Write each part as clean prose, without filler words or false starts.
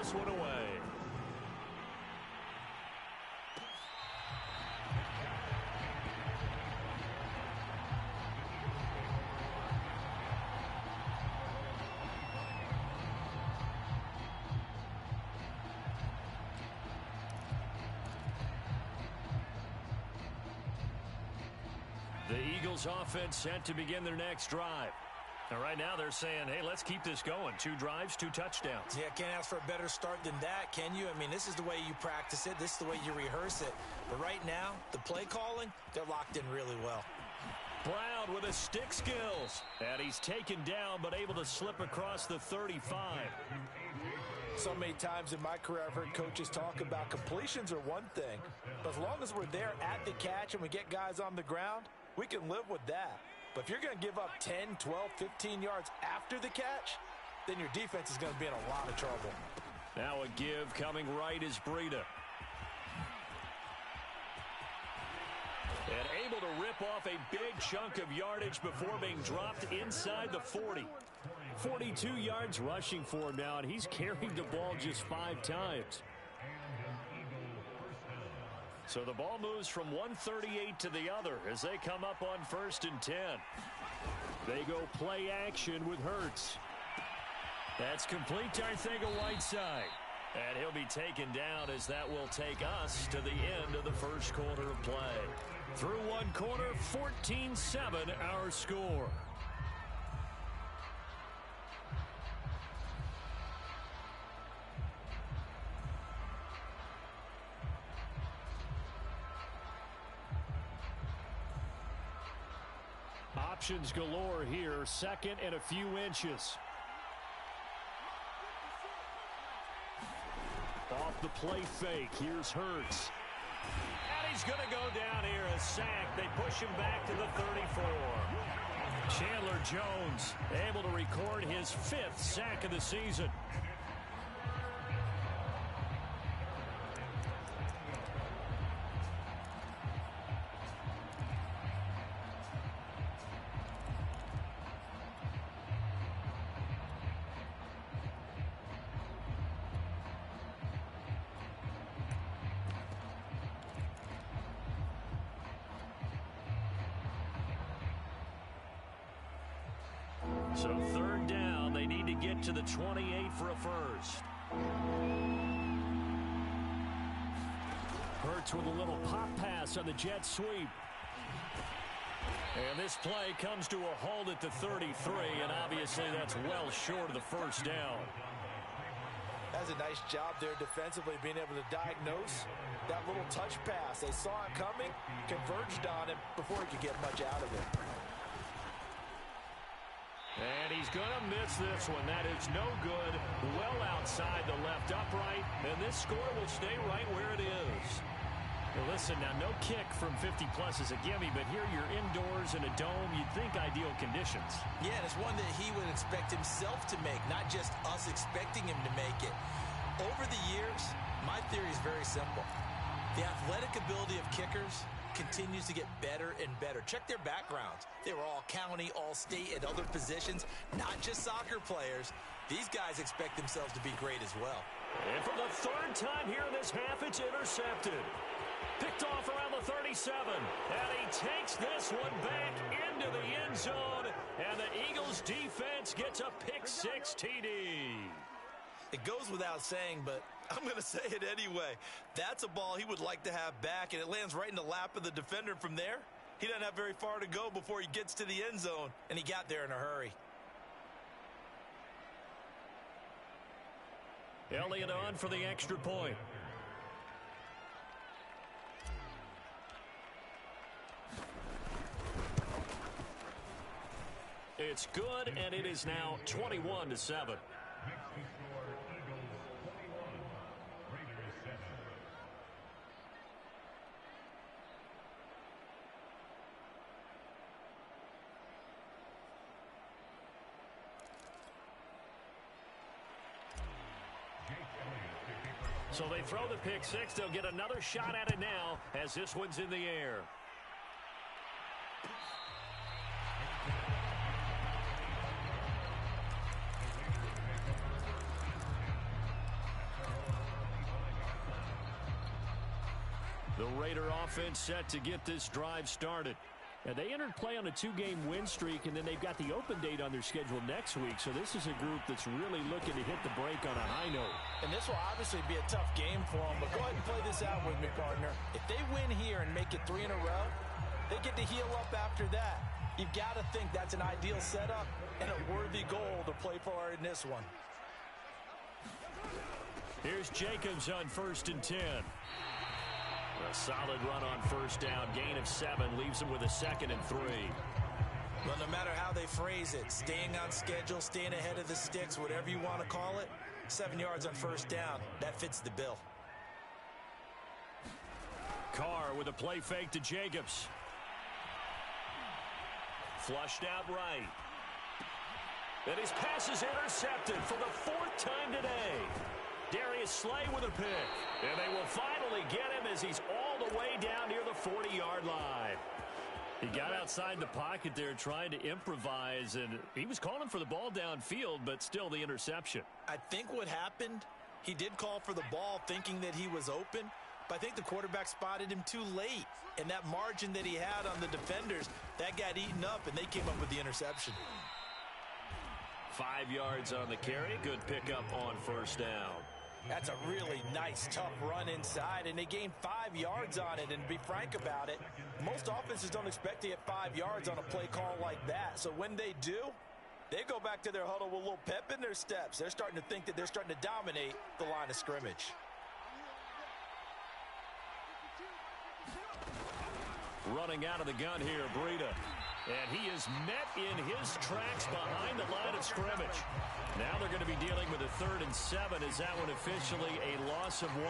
this one away. The Eagles offense set to begin their next drive. And right now they're saying, hey, let's keep this going. 2 drives, 2 touchdowns. Yeah, can't ask for a better start than that, can you? I mean, this is the way you practice it. This is the way you rehearse it. But right now, the play calling, they're locked in really well. Brown with his stick skills. And he's taken down but able to slip across the 35. So many times in my career I've heard coaches talk about completions are one thing. But as long as we're there at the catch and we get guys on the ground, we can live with that. But if you're going to give up 10, 12, 15 yards after the catch, then your defense is going to be in a lot of trouble. Now a give coming right is Breida. And able to rip off a big chunk of yardage before being dropped inside the 40. 42 yards rushing for him now, and he's carried the ball just 5 times. So the ball moves from 138 to the other as they come up on 1st and 10. They go play action with Hurts. That's complete to Arcega-Whiteside. And he'll be taken down as that will take us to the end of the first quarter of play. Through one quarter, 14-7 our score. Options galore here, 2nd and a few inches. Off the play fake, here's Hurts. And he's going to go down here, a sack. They push him back to the 34. Chandler Jones able to record his 5th sack of the season. So 3rd down, they need to get to the 28 for a first. Hurts with a little pop pass on the jet sweep. And this play comes to a halt at the 33, and obviously that's well short of the first down. That's a nice job there defensively, being able to diagnose that little touch pass. They saw it coming, converged on him before he could get much out of it. And he's going to miss this one. That is no good. Well outside the left upright. And this score will stay right where it is. Well, listen, now no kick from 50-plus is a gimme, but here you're indoors in a dome. You'd think ideal conditions. Yeah, and it's one that he would expect himself to make, not just us expecting him to make it. Over the years, my theory is very simple. The athletic ability of kickers continues to get better and better. Check their backgrounds. They were all county, all state, at other positions, not just soccer players. These guys expect themselves to be great as well. And for the 3rd time here in this half, it's intercepted. Picked off around the 37. And he takes this one back into the end zone. And the Eagles defense gets a pick-6 TD. It goes without saying, but I'm going to say it anyway. That's a ball he would like to have back, and it lands right in the lap of the defender. From there, he doesn't have very far to go before he gets to the end zone, and he got there in a hurry. Elliott on for the extra point. It's good, and it is now 21-7. So they throw the pick-6. They'll get another shot at it now as this one's in the air. The Raider offense set to get this drive started. And they entered play on a 2-game win streak, and then they've got the open date on their schedule next week. So this is a group that's really looking to hit the break on a high note. And this will obviously be a tough game for them, but go ahead and play this out with me, partner. If they win here and make it 3 in a row, they get to heal up after that. You've got to think that's an ideal setup and a worthy goal to play for in this one. Here's Jacobs on 1st and 10. A solid run on 1st down. Gain of 7 leaves him with a 2nd and 3. Well, no matter how they phrase it, staying on schedule, staying ahead of the sticks, whatever you want to call it, 7 yards on 1st down, that fits the bill. Carr with a play fake to Jacobs. Flushed out right. And his pass is intercepted for the 4th time today. Darius Slay with a pick. And they will finally get him as he's all the way down near the 40-yard line. He got outside the pocket there trying to improvise, and he was calling for the ball downfield, but still the interception. I think what happened, he did call for the ball thinking that he was open, but I think the quarterback spotted him too late. And that margin that he had on the defenders, that got eaten up, and they came up with the interception. 5 yards on the carry. Good pickup on 1st down. That's a really nice, tough run inside, and they gained 5 yards on it. And to be frank about it, most offenses don't expect to get 5 yards on a play call like that. So when they do, they go back to their huddle with a little pep in their steps. They're starting to think that they're starting to dominate the line of scrimmage. Running out of the gun here, Breida. And he is met in his tracks behind the line of scrimmage. Now they're going to be dealing with a 3rd and 7. Is that one officially a loss of 1?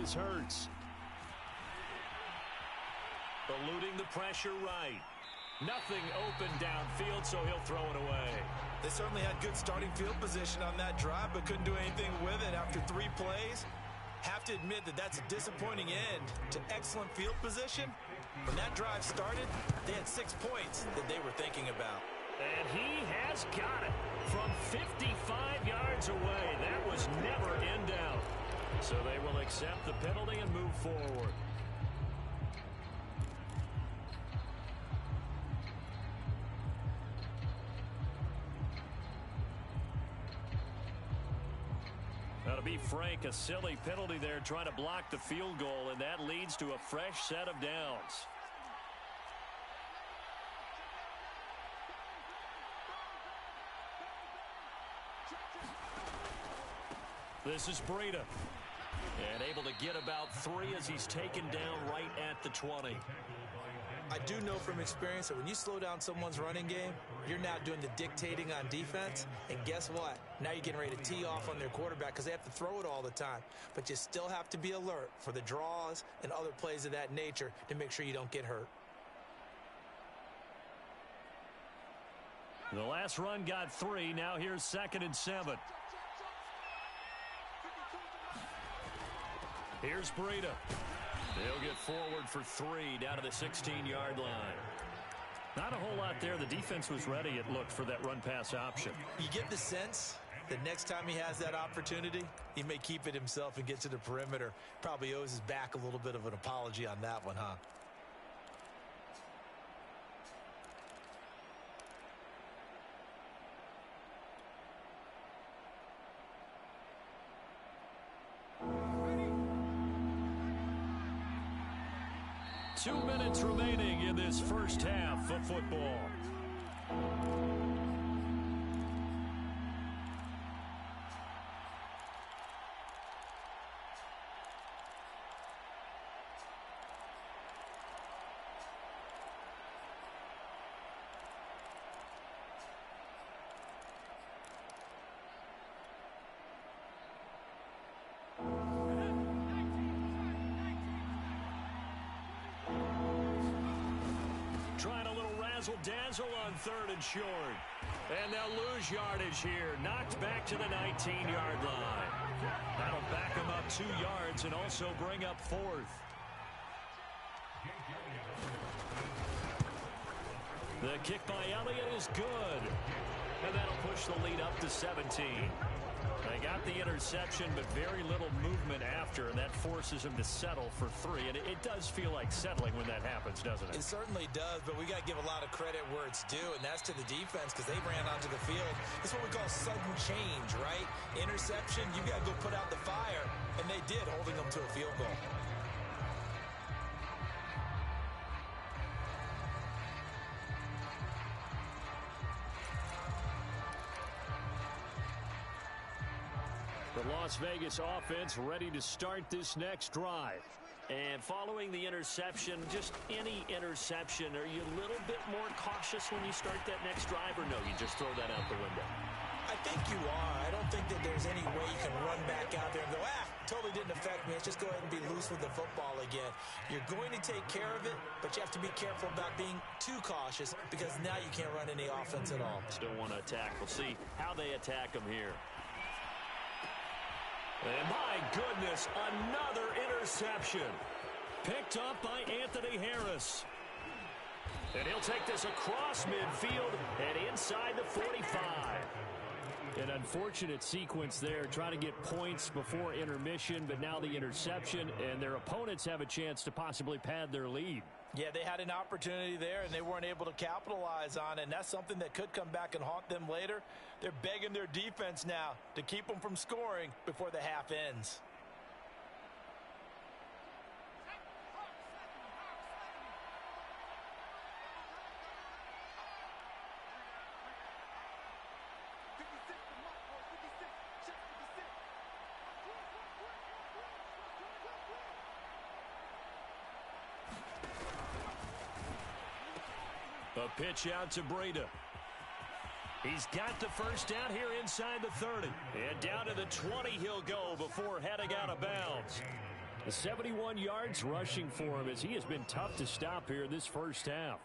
Hurts. Eluding the pressure right. Nothing open downfield, so he'll throw it away. They certainly had good starting field position on that drive, but couldn't do anything with it after 3 plays. Have to admit that that's a disappointing end to excellent field position. When that drive started, they had 6 points that they were thinking about. And he has got it from 55 yards away. That was never in doubt. So they will accept the penalty and move forward. Now, to be frank, a silly penalty there trying to block the field goal, and that leads to a fresh set of downs. This is Breida. And able to get about 3 as he's taken down right at the 20. I do know from experience that when you slow down someone's running game, you're now doing the dictating on defense. And guess what? Now you're getting ready to tee off on their quarterback because they have to throw it all the time. But you still have to be alert for the draws and other plays of that nature to make sure you don't get hurt. The last run got 3. Now here's 2nd and 7. Here's Breida. They'll get forward for 3 down to the 16-yard line. Not a whole lot there. The defense was ready, it looked, for that run-pass option. You get the sense that next time he has that opportunity, he may keep it himself and get to the perimeter. Probably owes his back a little bit of an apology on that one, huh? Two minutes remaining in this first half of football. razzle-dazzle on 3rd and short. And they'll lose yardage here. Knocked back to the 19-yard line. That'll back them up 2 yards and also bring up 4th. The kick by Elliott is good. And that'll push the lead up to 17. They got the interception, but very little movement after, and that forces them to settle for 3. And it does feel like settling when that happens, doesn't it? It certainly does, but we got to give a lot of credit where it's due, and that's to the defense because they ran onto the field. It's what we call sudden change, right? Interception, you got to go put out the fire, and they did, holding them to a field goal. The Las Vegas offense ready to start this next drive. And following the interception, just any interception, are you a little bit more cautious when you start that next drive, or no, you just throw that out the window? I think you are. I don't think that there's any way you can run back out there and go, totally didn't affect me. Let's just go ahead and be loose with the football again. You're going to take care of it, but you have to be careful about being too cautious because now you can't run any offense at all. Still want to attack. We'll see how they attack them here. And my goodness, another interception. Picked up by Anthony Harris. And he'll take this across midfield and inside the 45. An unfortunate sequence there, trying to get points before intermission, but now the interception, and their opponents have a chance to possibly pad their lead. Yeah, they had an opportunity there, and they weren't able to capitalize on it, and that's something that could come back and haunt them later. They're begging their defense now to keep them from scoring before the half ends. A pitch out to Breda. He's got the first down here inside the 30. And down to the 20 he'll go before heading out of bounds. The 71 yards rushing for him as he has been tough to stop here this first half.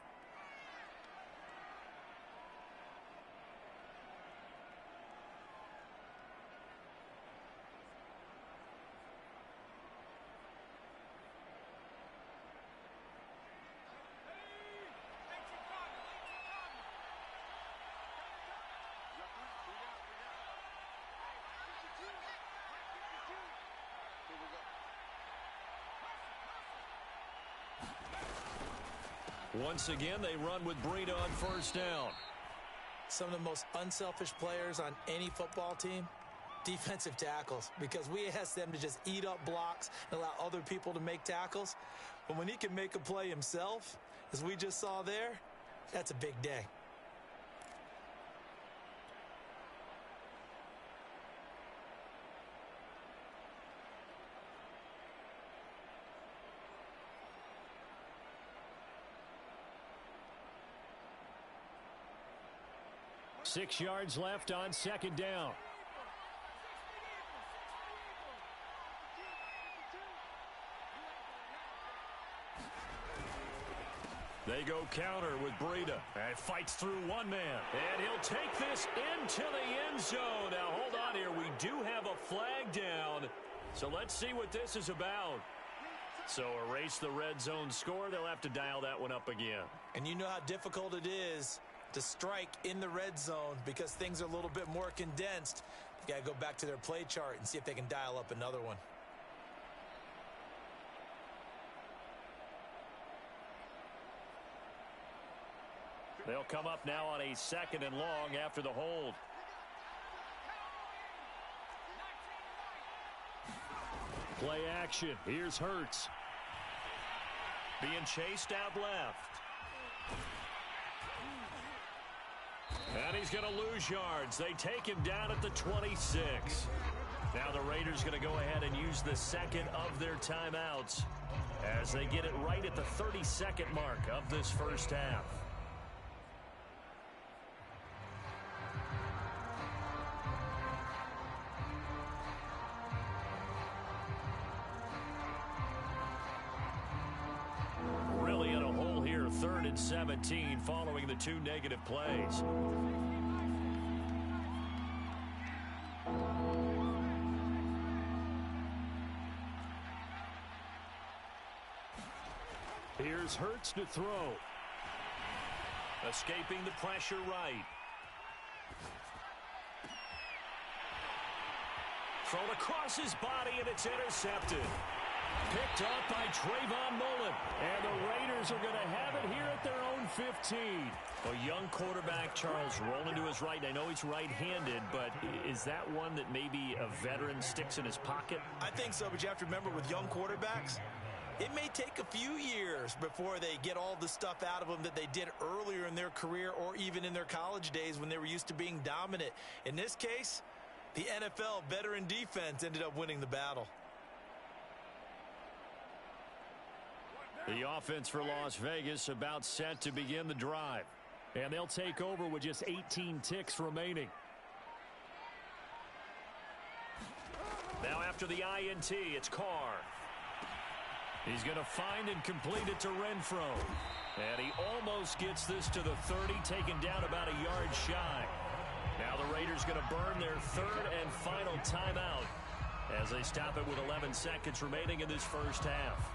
Once again, they run with Breda on first down. Some of the most unselfish players on any football team, defensive tackles, because we ask them to just eat up blocks and allow other people to make tackles. But when he can make a play himself, as we just saw there, that's a big day. Six yards left on second down. They go counter with Breda. And fights through one man. And he'll take this into the end zone. Now, hold on here. We do have a flag down. So let's see what this is about. So erase the red zone score. They'll have to dial that one up again. And you know how difficult it is to strike in the red zone because things are a little bit more condensed. You got to go back to their play chart and see if they can dial up another one. They'll come up now on a second and long after the hold. Play action. Here's Hurts. Being chased out left. And he's going to lose yards. They take him down at the 26. Now the Raiders going to go ahead and use the second of their timeouts as they get it right at the 32nd mark of this first half. Really in a hole here, 3rd and 17. 14 following the 2 negative plays. Here's Hurts to throw. Escaping the pressure right. Thrown across his body, and it's intercepted. Picked up by Trayvon Mullen. And the Raiders are going to have it here at their own 15. A young quarterback, Charles, rolling to his right. I know he's right-handed, but is that one that maybe a veteran sticks in his pocket? I think so, but you have to remember with young quarterbacks, it may take a few years before they get all the stuff out of them that they did earlier in their career or even in their college days when they were used to being dominant. In this case, the NFL veteran defense ended up winning the battle. The offense for Las Vegas about set to begin the drive. And they'll take over with just 18 ticks remaining. Now after the INT, it's Carr. He's going to find and complete it to Renfro. And he almost gets this to the 30, taken down about a yard shy. Now the Raiders going to burn their third and final timeout as they stop it with 11 seconds remaining in this first half.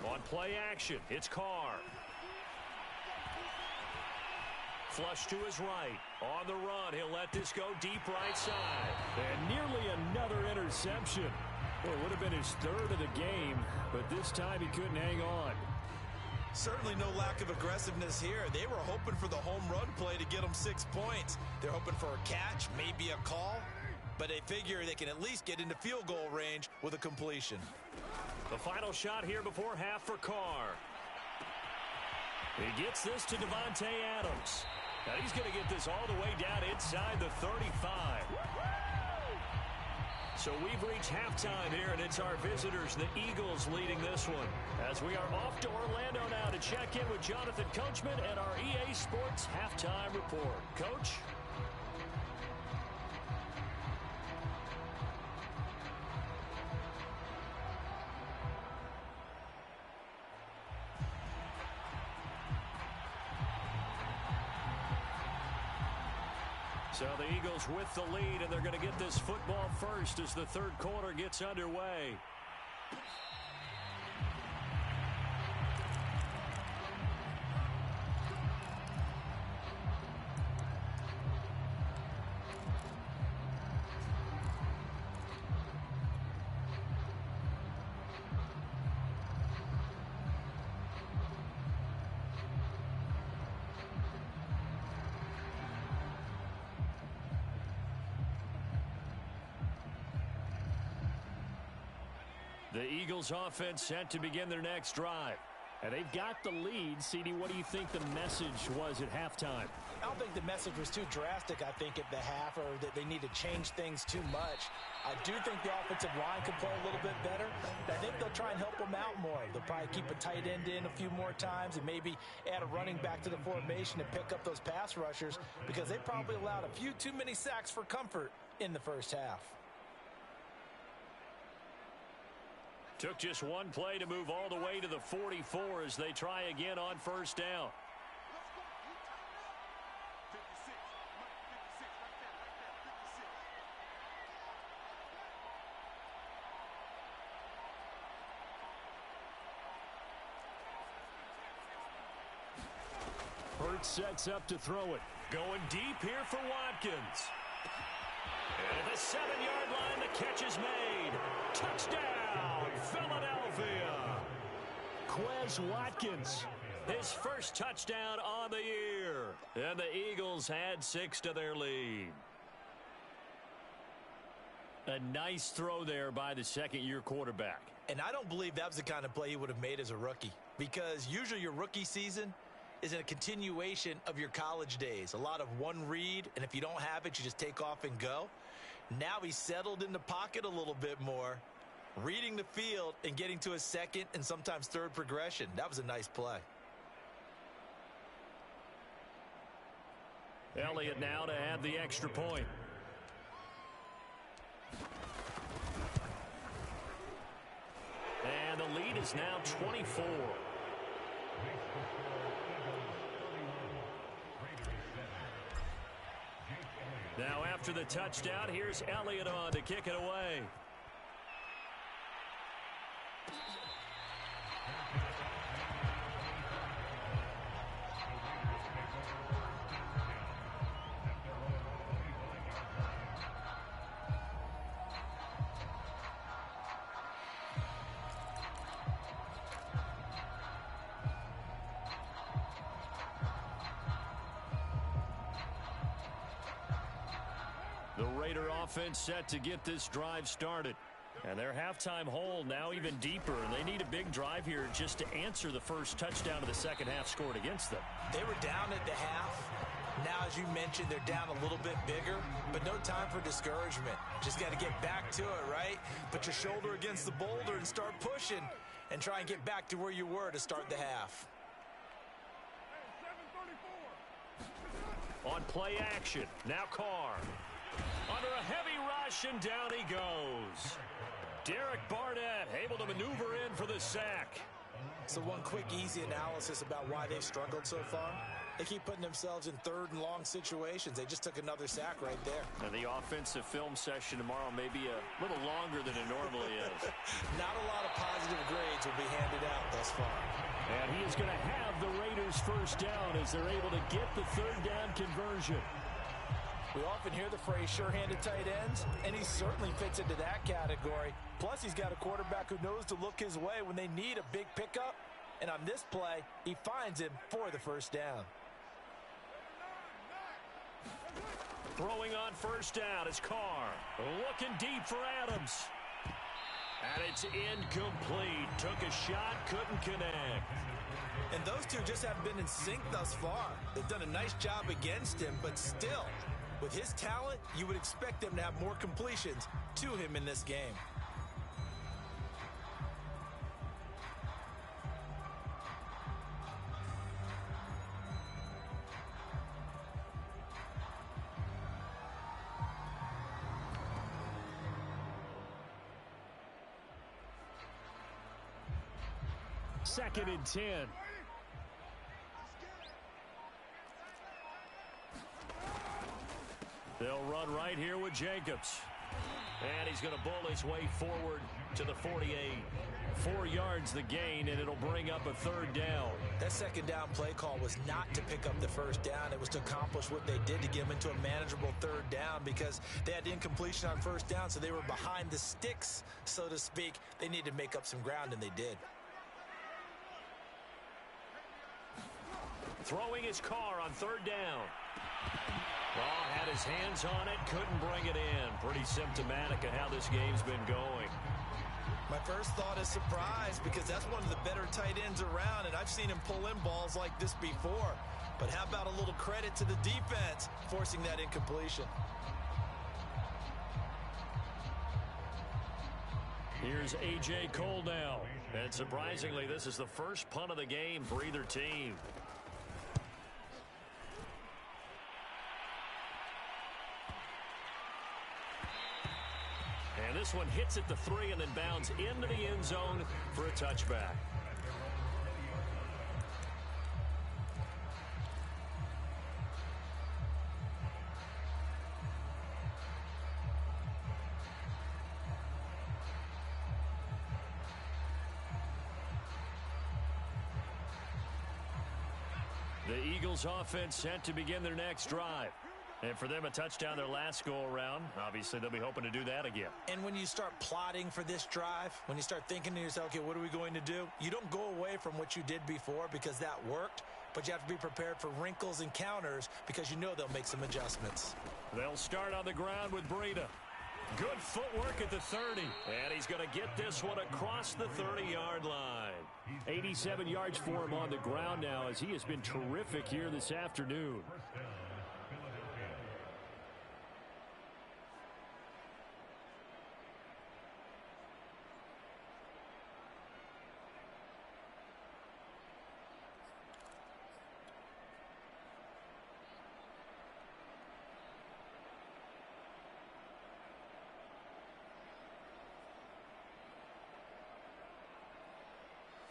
On play action, it's Carr. Flush to his right. On the run, he'll let this go deep right side. And nearly another interception. Well, it would have been his third of the game, but this time he couldn't hang on. Certainly no lack of aggressiveness here. They were hoping for the home run play to get them 6 points. They're hoping for a catch, maybe a call, but they figure they can at least get into field goal range with a completion. The final shot here before half for Carr. He gets this to Devontae Adams. Now he's going to get this all the way down inside the 35. So we've reached halftime here, and it's our visitors, the Eagles, leading this one. As we are off to Orlando now to check in with Jonathan Coachman and our EA Sports Halftime Report. Coach? So the Eagles with the lead, and they're going to get this football first as the third quarter gets underway. The Eagles offense set to begin their next drive. And they've got the lead. CD, what do you think the message was at halftime? I don't think the message was too drastic, I think, at the half, or that they need to change things too much. I do think the offensive line could play a little bit better. I think they'll try and help them out more. They'll probably keep a tight end in a few more times and maybe add a running back to the formation and pick up those pass rushers, because they probably allowed a few too many sacks for comfort in the first half. Took just one play to move all the way to the 44 as they try again on first down. Hurts sets up to throw it. Going deep here for Watkins. And at the 7-yard line, the catch is made. Touchdown, Philadelphia. Quez Watkins, his first touchdown on the year. And the Eagles add 6 to their lead. A nice throw there by the second-year quarterback. And I don't believe that was the kind of play he would have made as a rookie, because usually your rookie season is a continuation of your college days. A lot of one read, and if you don't have it, you just take off and go. Now he's settled in the pocket a little bit more, reading the field and getting to his second and sometimes third progression. That was a nice play. Elliott now to add the extra point. lead is now 24. Now after the touchdown, here's Elliott on to kick it away. The Raider offense set to get this drive started. And their halftime hole now even deeper, and they need a big drive here just to answer the first touchdown of the second half scored against them. They were down at the half. Now, as you mentioned, they're down a little bit bigger, but no time for discouragement. Just got to get back to it, right? Put your shoulder against the boulder and start pushing and try and get back to where you were to start the half. On play action, now Carr. Under a heavy rush, and down he goes. Derek Barnett able to maneuver in for the sack. So one quick, easy analysis about why they've struggled so far. They keep putting themselves in third and long situations. They just took another sack right there. Now the offensive film session tomorrow may be a little longer than it normally is. Not a lot of positive grades will be handed out thus far. And he is going to have the Raiders first down as they're able to get the third down conversion. We often hear the phrase sure-handed tight ends, and he certainly fits into that category. Plus, he's got a quarterback who knows to look his way when they need a big pickup. And on this play, he finds him for the first down. Throwing on first down is Carr. Looking deep for Adams. And it's incomplete. Took a shot, couldn't connect. And those two just haven't been in sync thus far. They've done a nice job against him, but still, with his talent, you would expect them to have more completions to him in this game. Second and 10. They'll run right here with Jacobs. And he's going to bull his way forward to the 48. 4 yards the gain, and it'll bring up a third down. That second down play call was not to pick up the first down. It was to accomplish what they did to get them into a manageable third down because they had incompletion on first down, so they were behind the sticks, so to speak. They needed to make up some ground, and they did. Throwing his car on third down. Oh, had his hands on it, couldn't bring it in. Pretty symptomatic of how this game's been going. My first thought is surprise because that's one of the better tight ends around, and I've seen him pull in balls like this before. But how about a little credit to the defense forcing that incompletion? Here's A.J. Cole now. And surprisingly, this is the first punt of the game for either team. And this one hits at the 3 and then bounds into the end zone for a touchback. The Eagles offense set to begin their next drive. And for them, a touchdown their last go-around. Obviously, they'll be hoping to do that again. And when you start plotting for this drive, when you start thinking to yourself, okay, what are we going to do? You don't go away from what you did before because that worked, but you have to be prepared for wrinkles and counters because you know they'll make some adjustments. They'll start on the ground with Breida. Good footwork at the 30. And he's going to get this one across the 30-yard line. 87 yards for him on the ground now as he has been terrific here this afternoon.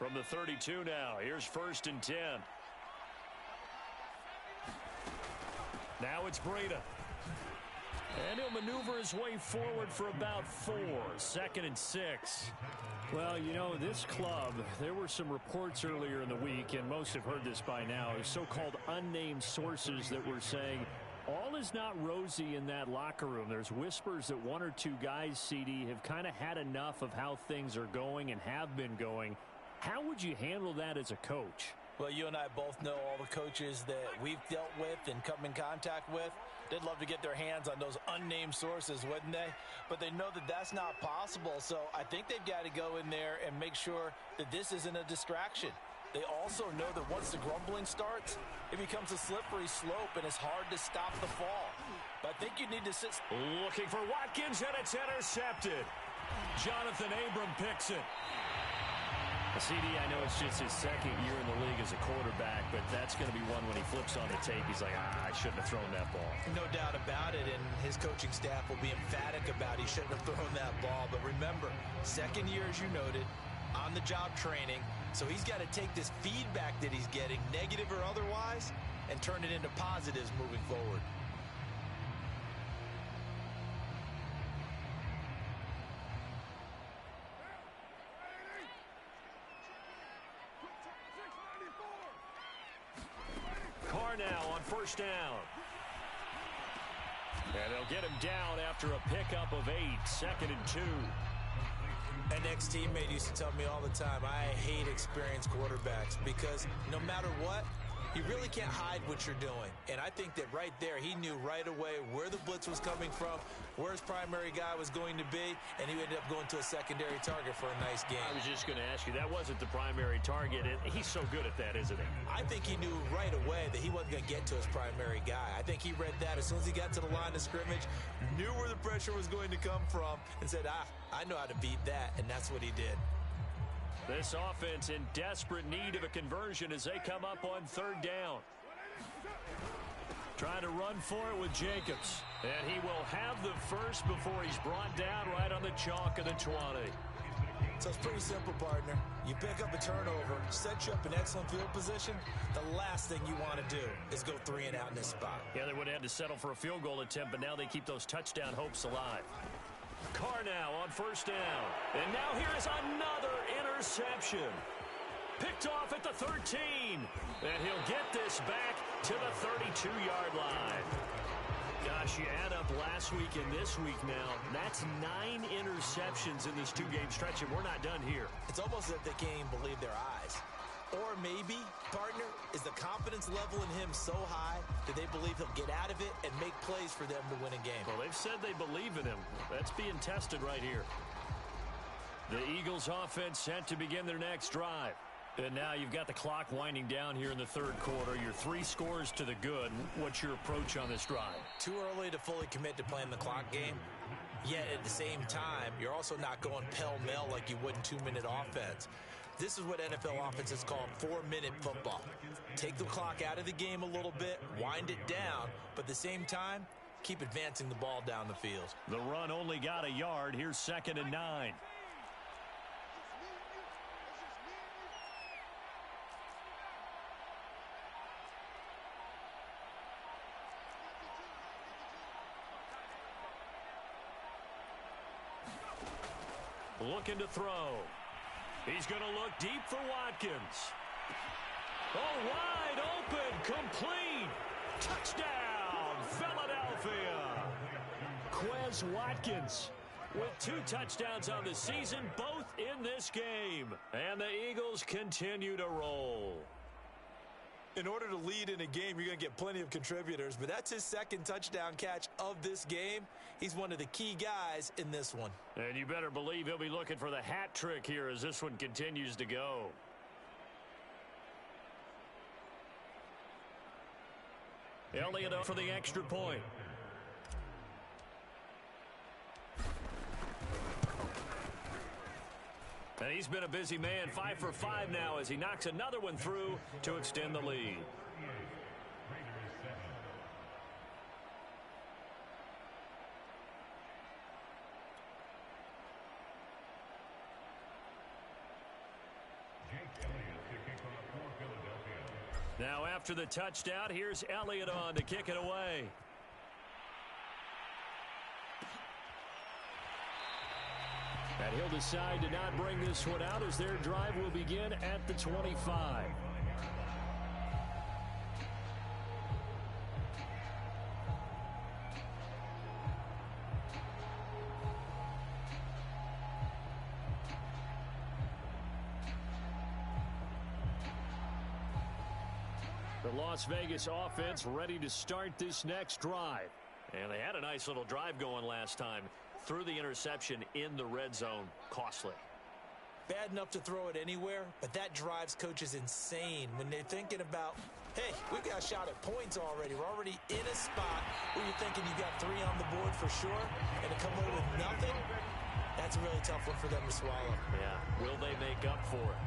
from the 32 now. Here's 1st and 10. Now it's Breida. And he'll maneuver his way forward for about 4. 2nd and 6. Well, you know, this club, there were some reports earlier in the week, and most have heard this by now, so-called unnamed sources that were saying all is not rosy in that locker room. There's whispers that 1 or 2 guys, CD, have kind of had enough of how things are going and have been going. How would you handle that as a coach? Well, you and I both know all the coaches that we've dealt with and come in contact with. They'd love to get their hands on those unnamed sources, wouldn't they? But they know that that's not possible, so I think they've got to go in there and make sure that this isn't a distraction. They also know that once the grumbling starts, it becomes a slippery slope, and it's hard to stop the fall. But I think you need to sit... Looking for Watkins, and it's intercepted. Jonathan Abram picks it. CD, I know it's just his 2nd year in the league as a quarterback, but that's going to be one when he flips on the tape. He's like, I shouldn't have thrown that ball. No doubt about it, and his coaching staff will be emphatic about he shouldn't have thrown that ball. But remember, 2nd year, as you noted, on-the-job training, so he's got to take this feedback that he's getting, negative or otherwise, and turn it into positives moving forward. Now on 1st down. And they'll get him down after a pickup of 8. 2nd and 2. An ex-teammate used to tell me all the time, I hate experienced quarterbacks because no matter what, you really can't hide what you're doing. And I think that right there, he knew right away where the blitz was coming from, where his primary guy was going to be, and he ended up going to a secondary target for a nice game. I was just going to ask you, that wasn't the primary target. He's so good at that, isn't he? I think he knew right away that he wasn't going to get to his primary guy. I think he read that as soon as he got to the line of scrimmage, knew where the pressure was going to come from, and said, I know how to beat that, and that's what he did. This offense in desperate need of a conversion as they come up on 3rd down. Trying to run for it with Jacobs. And he will have the first before he's brought down right on the chalk of the 20. So it's pretty simple, partner. You pick up a turnover, set you up in excellent field position. The last thing you want to do is go 3 and out in this spot. Yeah, they would have had to settle for a field goal attempt, but now they keep those touchdown hopes alive. Carr now on 1st down. And now here is another interception. Picked off at the 13. And he'll get this back to the 32-yard line. Gosh, you add up last week and this week now. That's 9 interceptions in this 2-game stretch, and we're not done here. It's almost as if they can't even believe their eyes. Or maybe, partner, is the confidence level in him so high that they believe he'll get out of it and make plays for them to win a game. Well, they've said they believe in him. That's being tested right here. The Eagles offense set to begin their next drive. And now you've got the clock winding down here in the 3rd quarter. You're 3 scores to the good. What's your approach on this drive? Too early to fully commit to playing the clock game. Yet at the same time, you're also not going pell-mell like you would in 2-minute offense. This is what NFL offenses call 4-minute football. Take the clock out of the game a little bit, wind it down, but at the same time, keep advancing the ball down the field. The run only got a yard. Here's 2nd and 9. Looking to throw. He's going to look deep for Watkins. Oh, wide open, complete. Touchdown, Philadelphia. Quez Watkins with 2 touchdowns on the season, both in this game. And the Eagles continue to roll. In order to lead in a game, you're going to get plenty of contributors, but that's his 2nd touchdown catch of this game. He's one of the key guys in this one. And you better believe he'll be looking for the hat trick here as this one continues to go. Elliott up for the extra point. And he's been a busy man, 5 for 5 now as he knocks another one through to extend the lead. Now after the touchdown, here's Elliott on to kick it away. And he'll decide to not bring this one out as their drive will begin at the 25. The Las Vegas offense ready to start this next drive. And they had a nice little drive going last time. Threw the interception in the red zone. Costly. Bad enough to throw it anywhere, but that drives coaches insane when they're thinking about, hey, we've got a shot at points already. We're already in a spot where you're thinking you got 3 on the board for sure, and to come away with nothing, that's a really tough one for them to swallow. Yeah, will they make up for it?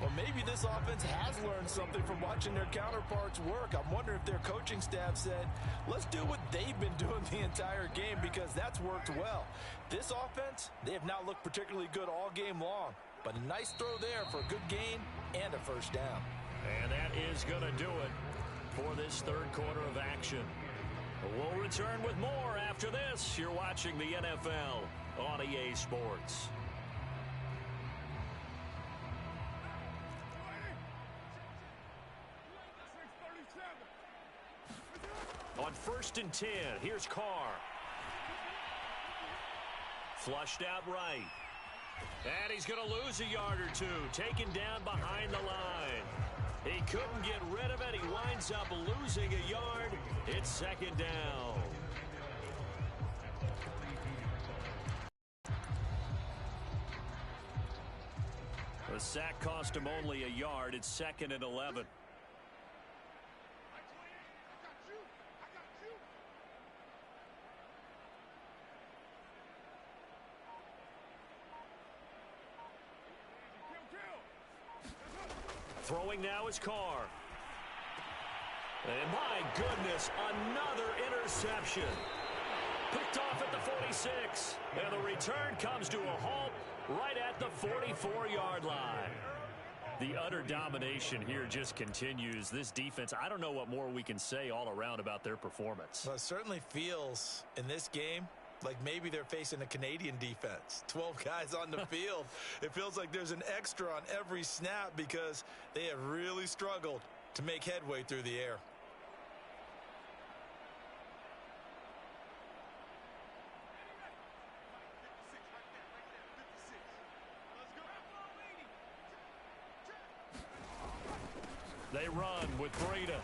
Well, maybe this offense has learned something from watching their counterparts work. I'm wondering if their coaching staff said, let's do what they've been doing the entire game because that's worked well. This offense, they have not looked particularly good all game long. But a nice throw there for a good gain and a first down. And that is going to do it for this third quarter of action. We'll return with more after this. You're watching the NFL on EA Sports. On 1st and 10, here's Carr. Flushed out right. And he's going to lose a yard or two. Taken down behind the line. He couldn't get rid of it. He winds up losing a yard. It's 2nd down. The sack cost him only a yard. It's 2nd and 11. Throwing now is Carr. And my goodness, another interception. Picked off at the 46. And the return comes to a halt right at the 44-yard line. The utter domination here just continues. This defense, I don't know what more we can say all around about their performance. Well, it certainly feels in this game like maybe they're facing a Canadian defense. 12 guys on the field. It feels like there's an extra on every snap because they have really struggled to make headway through the air. They run with Breida.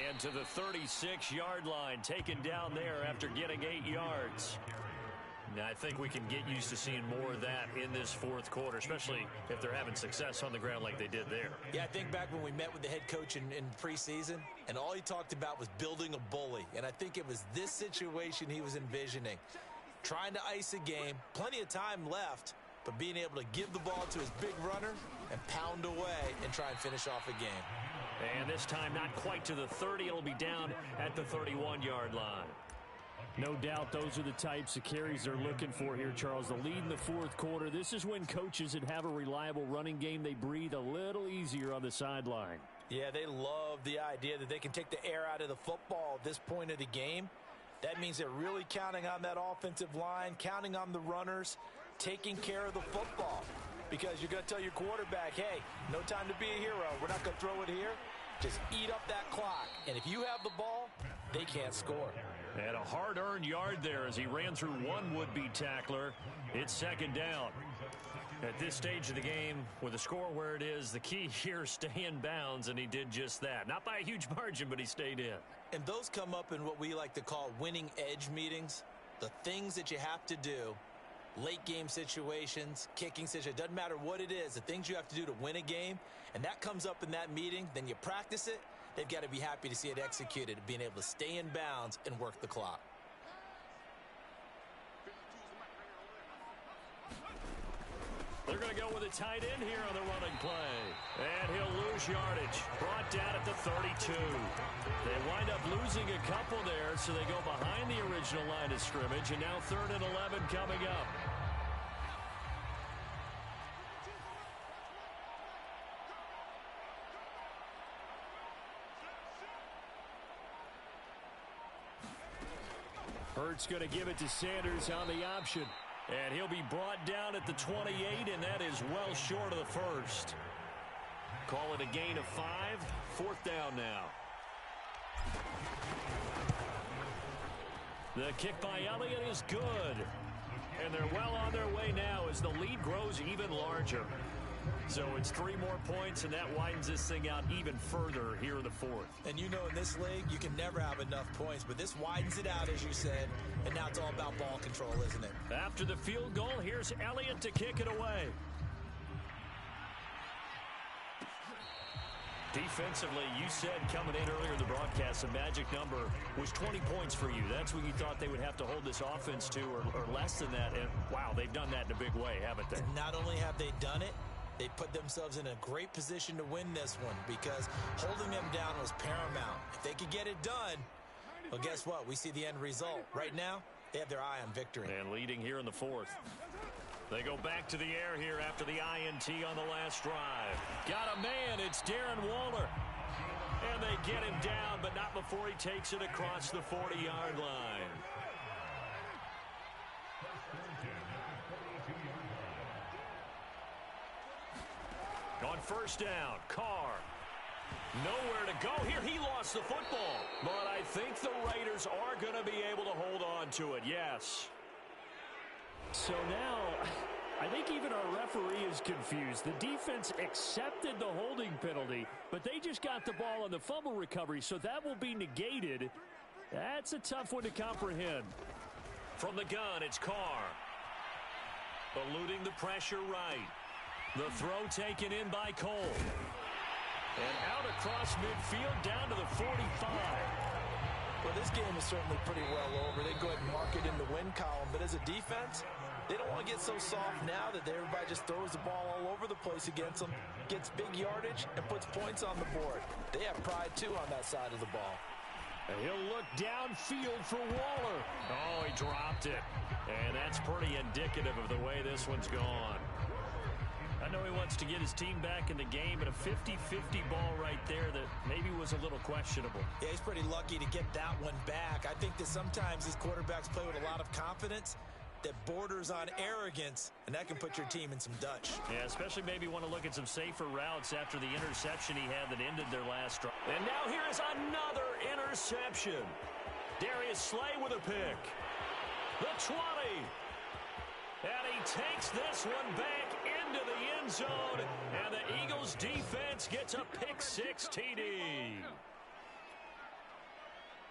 And to the 36-yard line, taken down there after getting 8 yards. Now, I think we can get used to seeing more of that in this fourth quarter, especially if they're having success on the ground like they did there. Yeah, I think back when we met with the head coach in preseason, and all he talked about was building a bully. And I think it was this situation he was envisioning. Trying to ice a game, plenty of time left, but being able to give the ball to his big runner and pound away and try and finish off a game. And this time not quite to the 30. It'll be down at the 31-yard line. No doubt those are the types of carries they're looking for here, Charles. The lead in the fourth quarter. This is when coaches that have a reliable running game, they breathe a little easier on the sideline. Yeah, they love the idea that they can take the air out of the football at this point of the game. That means they're really counting on that offensive line, counting on the runners, taking care of the football. Because you're going to tell your quarterback, hey, no time to be a hero. We're not going to throw it here. Just eat up that clock. And if you have the ball, they can't score. And a hard-earned yard there as he ran through one would-be tackler. It's 2nd down. At this stage of the game, with the score where it is, the key here, stay in bounds, and he did just that. Not by a huge margin, but he stayed in. And those come up in what we like to call winning edge meetings. The things that you have to do. Late game situations, kicking situations, doesn't matter what it is, the things you have to do to win a game, and that comes up in that meeting, then you practice it, they've got to be happy to see it executed, being able to stay in bounds and work the clock. They're going to go with a tight end here on the running play. And he'll lose yardage. Brought down at the 32. They wind up losing a couple there, so they go behind the original line of scrimmage, and now 3rd and 11 coming up. Hurts going to give it to Sanders on the option. And he'll be brought down at the 28, and that is well short of the first. Call it a gain of 5. 4th down now. The kick by Elliott is good. And they're well on their way now as the lead grows even larger. So it's 3 more points, and that widens this thing out even further here in the 4th. And you know, in this league, you can never have enough points, but this widens it out, as you said, and now it's all about ball control, isn't it? After the field goal, here's Elliott to kick it away. Defensively, you said coming in earlier in the broadcast, the magic number was 20 points for you. That's what you thought they would have to hold this offense to, or less than that. And, wow, they've done that in a big way, haven't they? And not only have they done it, they put themselves in a great position to win this one because holding them down was paramount. If they could get it done, well, guess what? We see the end result. Right now, they have their eye on victory. And leading here in the 4th. They go back to the air here after the INT on the last drive. Got a man. It's Darren Waller. And they get him down, but not before he takes it across the 40-yard line. On 1st down, Carr. Nowhere to go here. He lost the football. But I think the Raiders are going to be able to hold on to it, yes. So now, I think even our referee is confused. The defense accepted the holding penalty, but they just got the ball on the fumble recovery, so that will be negated. That's a tough one to comprehend. From the gun, it's Carr. Eluding the pressure right. The throw taken in by Cole. And out across midfield down to the 45. Well, this game is certainly pretty well over. They go ahead and mark it in the win column. But as a defense, they don't want to get so soft now that everybody just throws the ball all over the place against them, gets big yardage, and puts points on the board. They have pride, too, on that side of the ball. And he'll look downfield for Waller. Oh, he dropped it. And that's pretty indicative of the way this one's gone. I know he wants to get his team back in the game, but a 50-50 ball right there that maybe was a little questionable. Yeah, he's pretty lucky to get that one back. I think that sometimes these quarterbacks play with a lot of confidence that borders on arrogance, and that can put your team in some Dutch. Yeah, especially maybe want to look at some safer routes after the interception he had that ended their last drive. And now here is another interception. Darius Slay with a pick. The 20. And he takes this one back into the end zone, and the Eagles defense gets a pick-6 TD.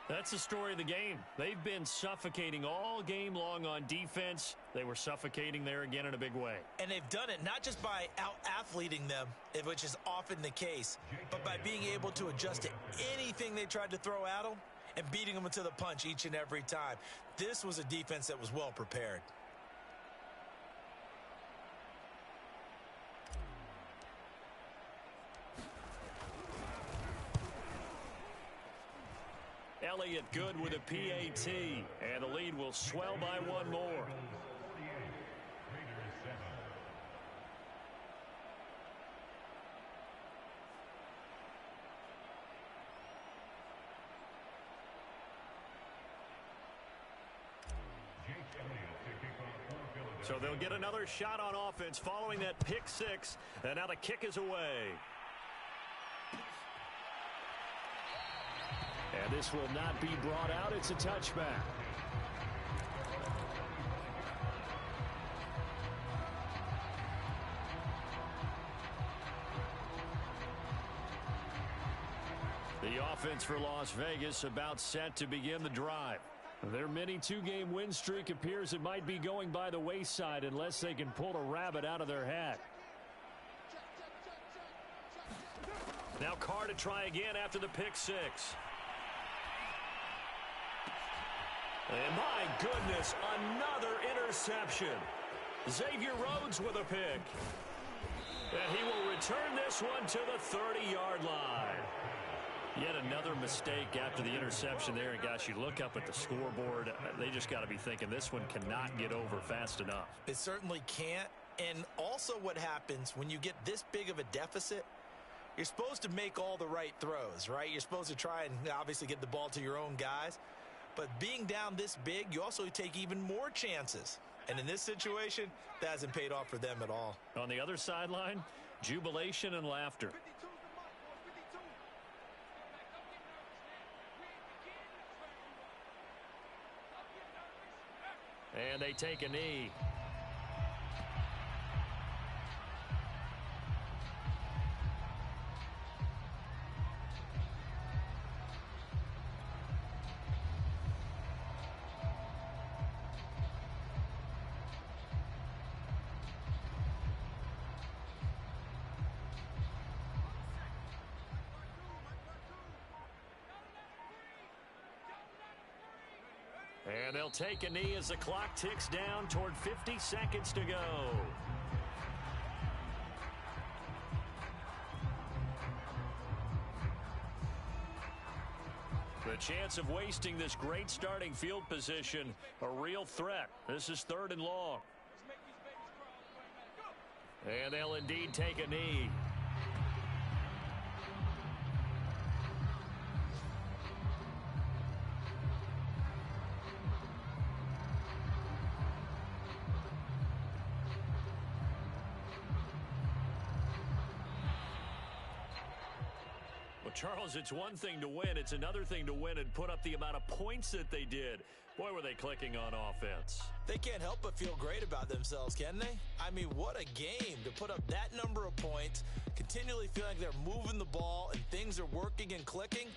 That's the story of the game. They've been suffocating all game long on defense. They were suffocating there again in a big way. And they've done it not just by out-athleting them, which is often the case, but by being able to adjust to anything they tried to throw at them and beating them to the punch each and every time. This was a defense that was well prepared. Elliott good with a PAT, and the lead will swell by 1 more. So they'll get another shot on offense following that pick-6, and now the kick is away. And this will not be brought out. It's a touchback. The offense for Las Vegas about set to begin the drive. Their mini 2-game win streak appears it might be going by the wayside unless they can pull a rabbit out of their hat. Now Carr to try again after the pick-6. And my goodness, another interception. Xavier Rhodes with a pick. And he will return this one to the 30-yard line. Yet another mistake after the interception there. And gosh, you look up at the scoreboard, they just got to be thinking this one cannot get over fast enough. It certainly can't. And also what happens when you get this big of a deficit, you're supposed to make all the right throws, right? You're supposed to try and obviously get the ball to your own guys. But being down this big, you also take even more chances. And in this situation, that hasn't paid off for them at all. On the other sideline, jubilation and laughter. And they take a knee. And they'll take a knee as the clock ticks down toward 50 seconds to go. The chance of wasting this great starting field position, a real threat. This is 3rd and long. And they'll indeed take a knee. Charles, it's one thing to win. It's another thing to win and put up the amount of points that they did. Boy, were they clicking on offense. They can't help but feel great about themselves, can they? I mean, what a game to put up that number of points, continually feeling like they're moving the ball and things are working and clicking.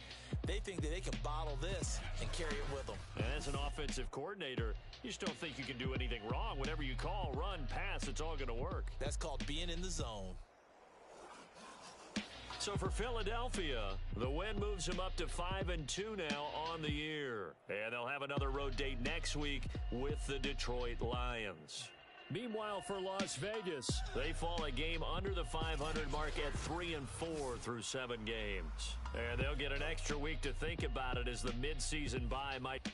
They think that they can bottle this and carry it with them. And as an offensive coordinator, you just don't think you can do anything wrong. Whatever you call, run, pass, it's all going to work. That's called being in the zone. So for Philadelphia, the win moves them up to 5-2 now on the year. And they'll have another road date next week with the Detroit Lions. Meanwhile, for Las Vegas, they fall a game under the 500 mark at 3-4 through 7 games. And they'll get an extra week to think about it as the midseason bye might...